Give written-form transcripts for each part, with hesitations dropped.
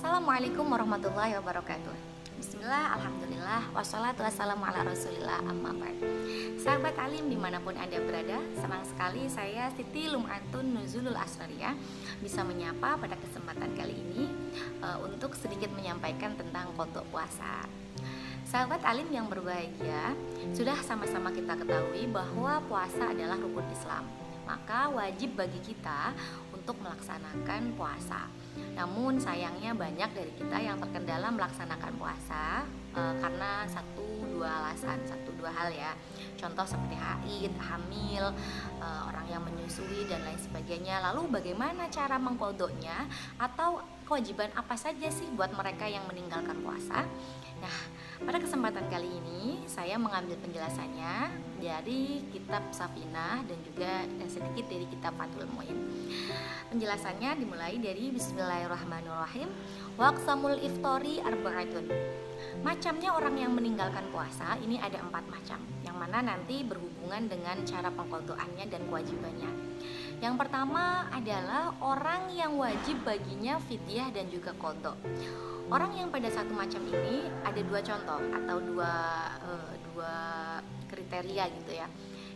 Assalamualaikum warahmatullahi wabarakatuh. Bismillah, alhamdulillah, wassalatu wassalamu ala rasulillah, amma ba'd. Sahabat alim dimanapun Anda berada, senang sekali saya Siti Lum'atun Nuzulul Asrariyah bisa menyapa pada kesempatan kali ini untuk sedikit menyampaikan tentang qadha puasa. Sahabat alim yang berbahagia, sudah sama-sama kita ketahui bahwa puasa adalah rukun Islam. Maka wajib bagi kita untuk melaksanakan puasa. Namun sayangnya banyak dari kita yang terkendala melaksanakan puasa karena satu dua hal ya. Contoh seperti haid, hamil, orang yang menyusui dan lain sebagainya. Lalu bagaimana cara mengqadhonya atau kewajiban apa saja sih buat mereka yang meninggalkan puasa? Nah, pada kesempatan kali ini saya mengambil penjelasannya dari kitab Safinah dan juga sedikit dari kitab Fathul Muin. Penjelasannya dimulai dari Bismillahirrahmanirrahim. Waqsamul iftori arba'atun. Macamnya orang yang meninggalkan puasa ini ada 4 macam, yang mana nanti berhubungan dengan cara pengqadhoannya dan kewajibannya. Yang pertama adalah orang yang wajib baginya fidyah dan juga qadha. Orang yang pada satu macam ini ada 2 contoh atau dua kriteria gitu ya.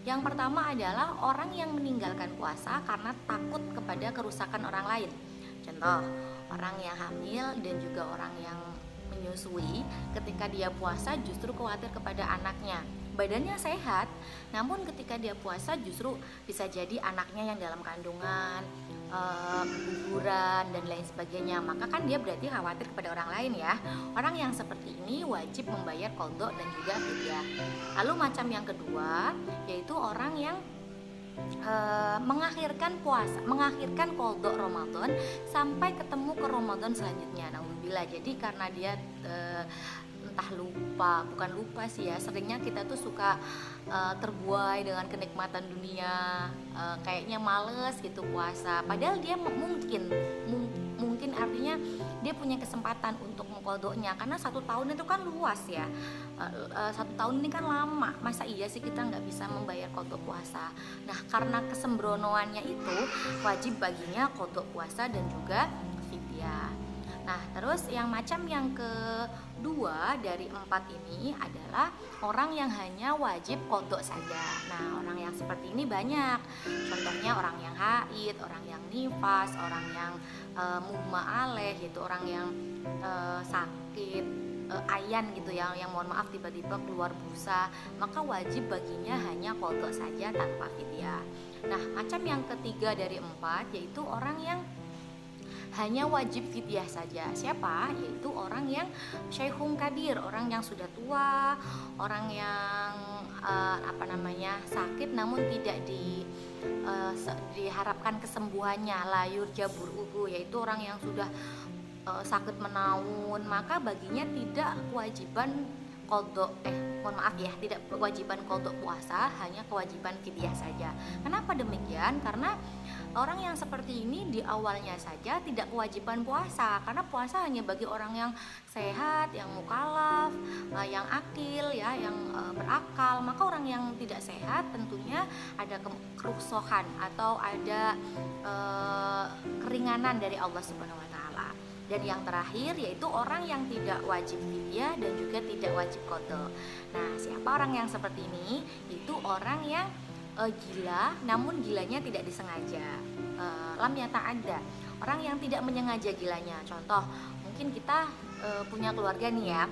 Yang pertama adalah orang yang meninggalkan puasa karena takut kepada kerusakan orang lain. Contoh, orang yang hamil dan juga orang yang menyusui, ketika dia puasa justru khawatir kepada anaknya. Badannya sehat, namun ketika dia puasa justru bisa jadi anaknya yang dalam kandungan, keguguran dan lain sebagainya. Maka kan dia berarti khawatir kepada orang lain ya. Orang yang seperti ini wajib membayar qadha dan juga fidyah. Lalu macam yang kedua yaitu orang yang mengakhirkan qadha Ramadan sampai ketemu ke Ramadan selanjutnya. Alhamdulillah. Jadi karena dia entah bukan lupa sih ya, seringnya kita tuh suka terbuai dengan kenikmatan dunia, kayaknya males gitu puasa, padahal dia mungkin artinya dia punya kesempatan untuk mengqadhonya karena 1 tahun itu kan luas ya. 1 tahun ini kan lama, masa iya sih kita nggak bisa membayar qadha puasa. Nah, karena kesembronoannya itu wajib baginya qadha puasa dan juga fidyah. Nah, terus yang macam yang kedua dari 4 ini adalah orang yang hanya wajib qadha saja. Nah, orang yang seperti ini banyak. Contohnya orang yang haid, orang yang nifas, orang yang muhma alaih, yaitu orang yang sakit ayan gitu ya, yang mohon maaf tiba-tiba keluar busa, maka wajib baginya hanya qadha saja tanpa fidyah. Nah, macam yang ketiga dari 4 yaitu orang yang hanya wajib fidyah saja. Siapa? Yaitu orang yang syaikhun kabir, orang yang sudah tua, orang yang sakit namun tidak diharapkan kesembuhannya, layur jabur uhu, yaitu orang yang sudah sakit menaun, maka baginya tidak kewajiban tidak kewajiban qadha puasa, hanya kewajiban fidyah saja. Kenapa demikian? Karena orang yang seperti ini di awalnya saja tidak kewajiban puasa, karena puasa hanya bagi orang yang sehat, yang mukallaf, yang akil ya, yang berakal. Maka orang yang tidak sehat tentunya ada kerusohan atau ada keringanan dari Allah Subhanahu wa taala. Dan yang terakhir yaitu orang yang tidak wajib fidyah dan juga tidak wajib qadha. Nah, siapa orang yang seperti ini? Itu orang yang gila, namun gilanya tidak disengaja. Lam yata'adda, orang yang tidak menyengaja gilanya. Contoh, mungkin kita punya keluarga nih ya,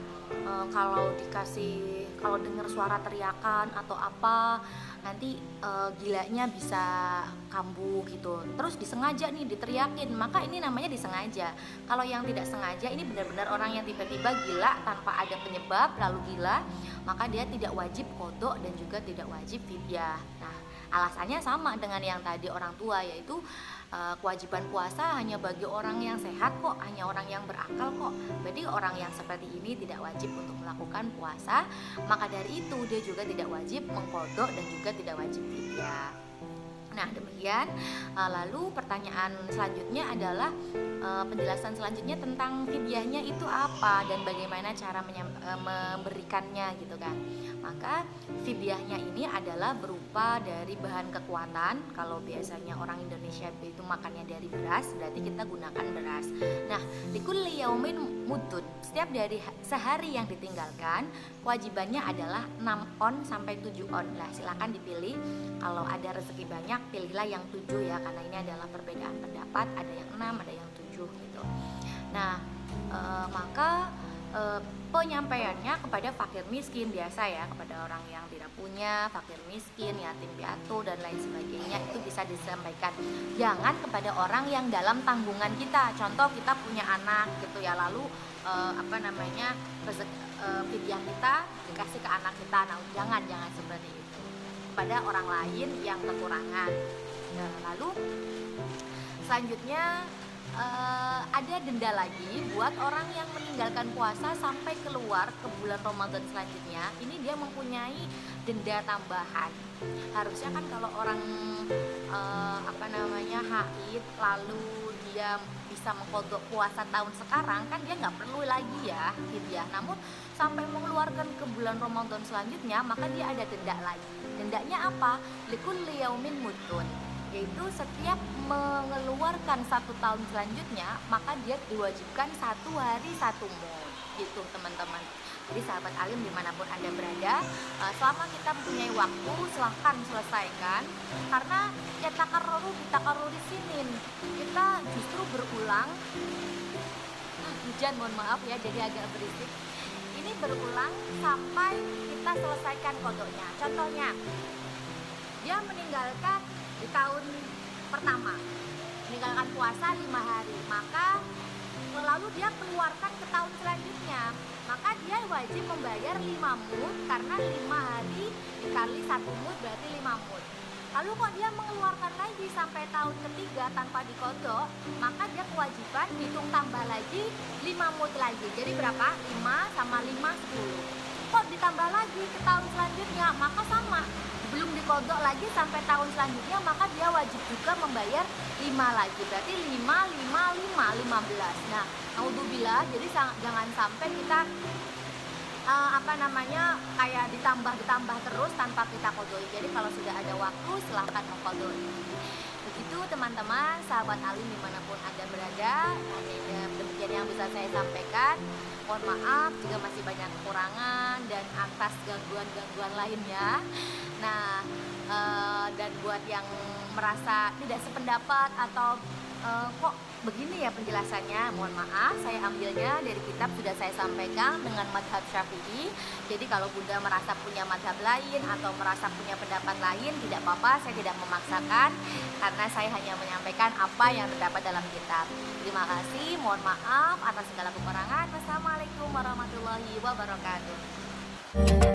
kalau dengar suara teriakan atau apa, nanti gilanya bisa kambuh gitu. Terus disengaja nih diteriakin, maka ini namanya disengaja. Kalau yang tidak sengaja ini benar-benar orang yang tiba-tiba gila tanpa ada penyebab lalu gila, maka dia tidak wajib qadha dan juga tidak wajib fidyah. Nah, alasannya sama dengan yang tadi orang tua, yaitu kewajiban puasa hanya bagi orang yang sehat kok, hanya orang yang berakal kok. Jadi orang yang seperti ini tidak wajib untuk melakukan puasa, maka dari itu dia juga tidak wajib mengqadha dan juga tidak wajib fidyah. Nah, demikian. Lalu pertanyaan selanjutnya adalah penjelasan selanjutnya tentang fidyahnya itu apa dan bagaimana cara memberikannya gitu kan. Maka fidyahnya ini adalah berupa dari bahan kekuatan. Kalau biasanya orang Indonesia itu makannya dari beras, berarti kita gunakan beras. Nah, likulli yaumin mudun. Setiap dari sehari yang ditinggalkan, kewajibannya adalah 6 on sampai 7 on. Nah, silakan dipilih. Kalau ada rezeki banyak, pilihlah yang 7 ya, karena ini adalah perbedaan pendapat, ada yang 6, ada yang 7 gitu. Nah, maka penyampaiannya kepada fakir miskin biasa ya, kepada orang yang tidak punya, fakir miskin, yatim piatu dan lain sebagainya, itu bisa disampaikan. Jangan kepada orang yang dalam tanggungan kita. Contoh, kita punya anak gitu ya, lalu fidyah kita dikasih ke anak kita. Nah, jangan seperti itu. Kepada orang lain yang kekurangan. Nah, lalu selanjutnya ada denda lagi buat orang yang meninggalkan puasa sampai keluar ke bulan Ramadan selanjutnya. Ini dia mempunyai denda tambahan. Harusnya kan kalau orang haid lalu dia bisa mengkodok puasa tahun sekarang, kan dia nggak perlu lagi ya fidyah. Namun sampai mengeluarkan ke bulan Ramadan selanjutnya, maka dia ada denda lagi. Dendanya apa? Likulli yaumin mudun, yaitu setiap mengeluarkan 1 tahun selanjutnya, maka dia diwajibkan 1 hari 1 mud gitu teman-teman. Jadi sahabat alim dimanapun Anda berada, selama kita mempunyai waktu, silahkan selesaikan. Karena ya takarruri sinin, kita justru berulang. Hujan, mohon maaf ya, jadi agak berisik. Ini berulang sampai kita selesaikan kodoknya. Contohnya, dia meninggalkan di tahun pertama, meninggalkan puasa 5 hari, maka lalu dia keluarkan ke tahun selanjutnya, maka dia wajib membayar 5 mud, karena 5 hari dikali 1 mud berarti 5 mud. Lalu kok dia mengeluarkan lagi sampai tahun ketiga tanpa dikodok, maka dia kewajiban hitung tambah lagi 5 mud lagi. Jadi berapa? 5 sama 5 10. Kok ditambah lagi ke tahun selanjutnya, maka sama, belum dikodok lagi sampai tahun selanjutnya, maka dia wajib juga membayar 5 lagi. Berarti 5, 15. Nah, naudzubillah, jadi jangan sampai kita kayak ditambah terus tanpa kita kodoi. Jadi kalau sudah ada waktu, silahkan mengkodoi. Begitu teman-teman, sahabat alim dimanapun Anda berada. Demikian yang bisa saya sampaikan. Mohon maaf jika masih banyak kekurangan dan atas gangguan lainnya. Nah, dan buat yang merasa tidak sependapat atau kok begini ya penjelasannya, mohon maaf, saya ambilnya dari kitab, sudah saya sampaikan dengan madhab Syafi'i. Jadi kalau Bunda merasa punya madhab lain atau merasa punya pendapat lain, tidak apa-apa, saya tidak memaksakan, karena saya hanya menyampaikan apa yang terdapat dalam kitab. Terima kasih, mohon maaf atas segala kekurangan. Wassalamualaikum warahmatullahi wabarakatuh.